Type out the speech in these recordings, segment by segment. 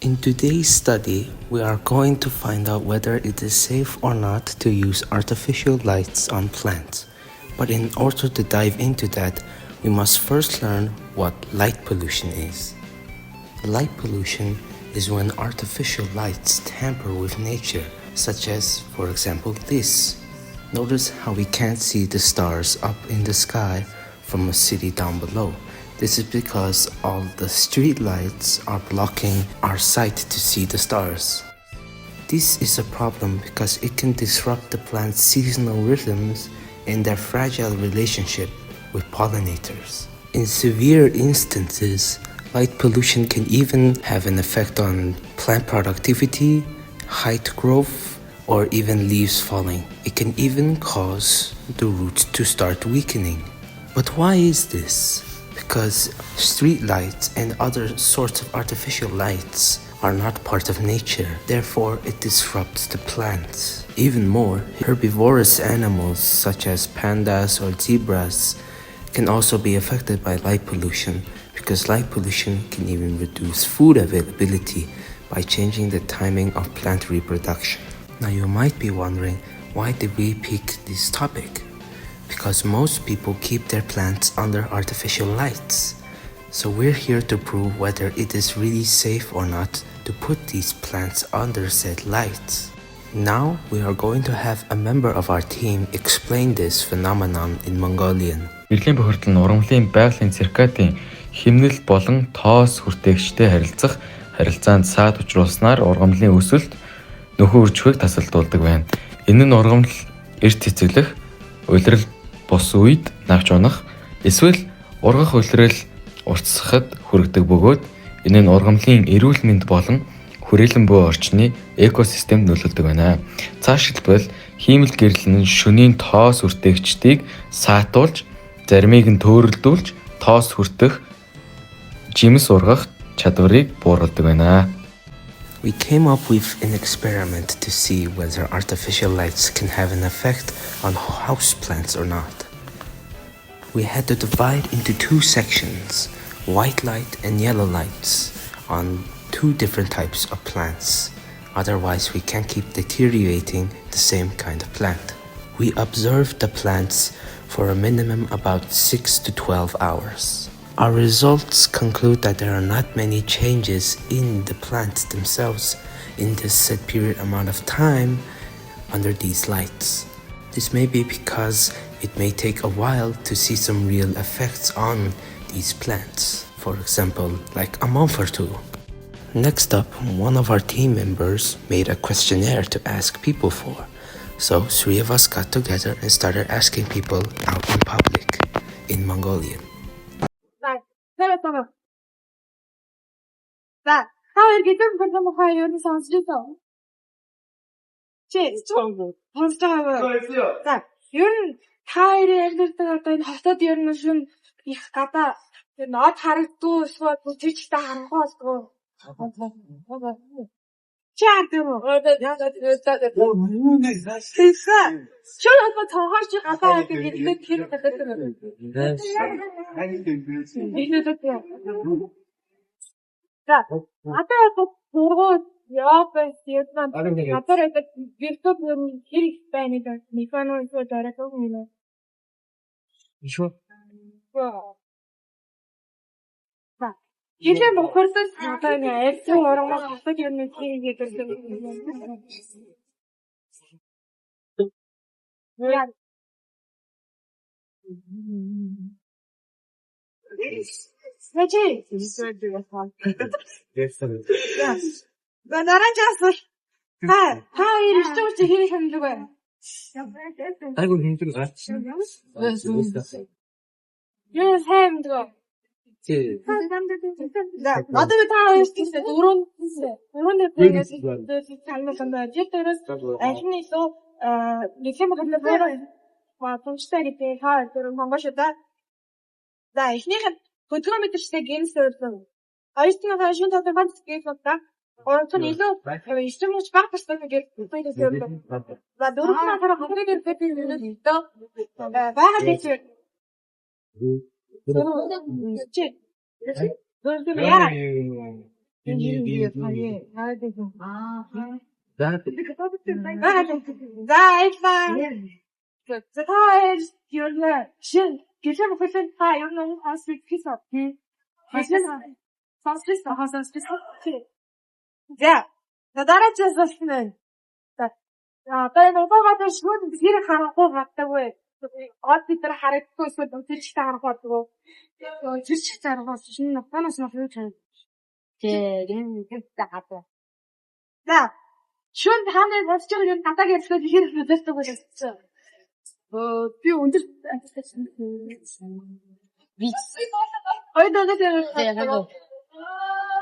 In today's study, we are going to find out whether it is safe or not to use artificial lights on plants. But in order to dive into that, we must first learn what light pollution is. Light pollution is when artificial lights tamper with nature, such as, for example, this. Notice how we can't see the stars up in the sky from a city down below. This is because all the street lights are blocking our sight to see the stars. This is a problem because it can disrupt the plant's seasonal rhythms and their fragile relationship with pollinators. In severe instances, light pollution can even have an effect on plant productivity, height growth, or even leaves falling. It can even cause the roots to start weakening. But why is this? Because street lights and other sorts of artificial lights are not part of nature. Therefore, it disrupts the plants. Even more, herbivorous animals such as pandas or zebras can also be affected by light pollution, because light pollution can even reduce food availability by changing the timing of plant reproduction. Now you might be wondering, why did we pick this topic? Because most people keep their plants under artificial lights. So we're here to prove whether it is really safe or not to put these plants under said lights. Now we are going to have a member of our team explain this phenomenon in Mongolian. Ирлийн бохирдол нь ургамлын байгалийн циркадын хэмнэл болон тоос хүртээгчтэй харилцах харилцаанд саад учруулснаар ургамлын өсөлт нөхөн үржихийг тасалдуулдаг байна. Энэ нь ургамал эрт цэцгэлэх, улирал бус үед навч унах, эсвэл ургах улирал уртсахад хүргэдэг бөгөөд энэ нь ургамлын эрүүл мэнд болон хүрээлэн буй орчны экосистемд нөлөөлдөг байна. Цаашилбал хиймэл гэрэл нь шөнийн тоос хүртээгчдийг саатуулж, заримыг нь төөрөлдүүлж, тоос хүртэх, жимс ургах чадварыг бууруулдаг байна. We came up with an experiment to see whether artificial lights can have an effect on houseplants or not. We had to divide into two sections, white light and yellow lights, on two different types of plants. Otherwise, we can't keep deteriorating the same kind of plant. We observed the plants for a minimum about 6 to 12 hours. Our results conclude that there are not many changes in the plants themselves in this set period amount of time under these lights. This may be because it may take a while to see some real effects on these plants. For example, like a month or two. Next up, one of our team members made a questionnaire to ask people for. So 3 of us got together and started asking people out in public in Mongolian. Ирлийн бохирдол одоо нэг альцсан ургамал хасаж ирнэ хийгээд ирсэн. Наранчаас та ирчихвч хийх юм л байна. Айгу хинтэр гаач. Яа сайн дөө. Одоо би та хоёртээ дөрөв тэгээс цаанаа жигдэрээс ажны илүү нэгэн багтаа томчтой гэдэг хаа дөрөв монгошда за эхнийх нь хөдөлгөөн мэдэрчтэй генс өрсөн хоёртын фашн татвар ганц гэх удаа гуравт нь илүү эсэмж баг тасдаг гэж хэлсэн. За дөрөв нь хараа хогны гэдэг нь дөө байгаль дээр За баярлалаа. За та ер нь шин гэлэн бүхэн та ер нь хасвик хийсэн. Хасвик. За дараагийн асуулт нь. Одоо энэ угаагаад шууд хэрэг харахгүй гадаггүй. Од бид нар харагдахгүй эсвэл тэр чихтэй харахгүй болдгоо. Тэр чихтэй харахгүй шинэ нотоноос нь юу чанаа. Энэ гэдэг. За шүн хааны бодож байгаа юм гадаг ярьсан хэрэг мэдэрдэг байсан. Би өндөр антистэйсэн. Би ойдогоо яагаад.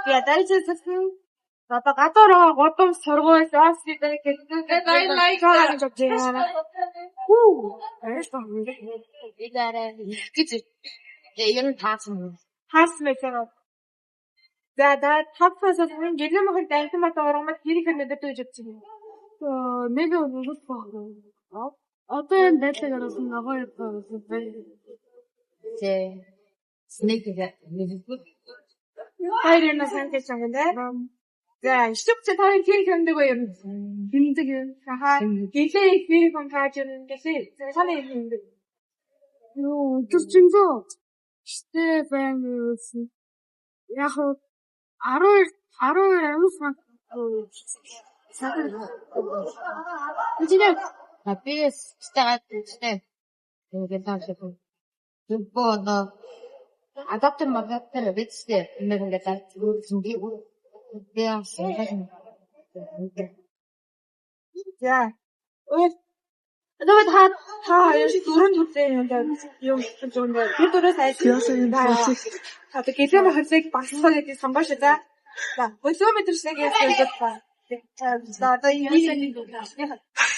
Би дараагийн одоо гадуур годом сургууль аас гэдэг гэж бодож байна. Энэ таасан байсан. За тавсаас энэ гэлэн мөхөр дансан бат ургамал хэрэг мэддэг гэж бодож байна. Нэг үгс баг. Одоо энэ байдлыг араас нь агуу явсан байна. Снэк гэдэг. Хайрын сантай чанга. За, шүпч тарын тийм хэмдэг юм. Хэмдэг юм. Хаа, гэлээ их хүн тааж юм гэсэн. Санаа хэмдэг. Юу, төрчөнгөө. Штэ байсан. Яг 12 амс Үчигэн апис стагаад үстэй. Тэгээд таашаа. Зүббоо адаптер магаттер вэцтэй ингээд зүрхэнди За. Ой. Одоо та дөрөв төрлийн юм зүүндээ тэр дөрөөс ажил байна. Одоо гэлэн махлыг багсгах гэдэг сонгоош за. За, волометрсэг яасан ба. За, одоо энэ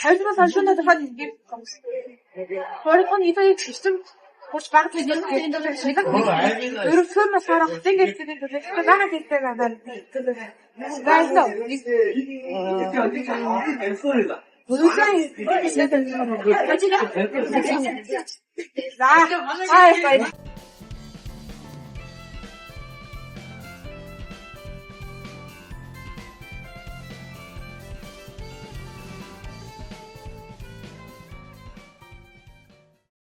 хайрцаг саншуунаа дахиад ингэ. Хорхон идэх систем хурц багт юм гэдэг. Өрөвчнөөс харах ингэж гэдэг байгаа гэдэг надад. За.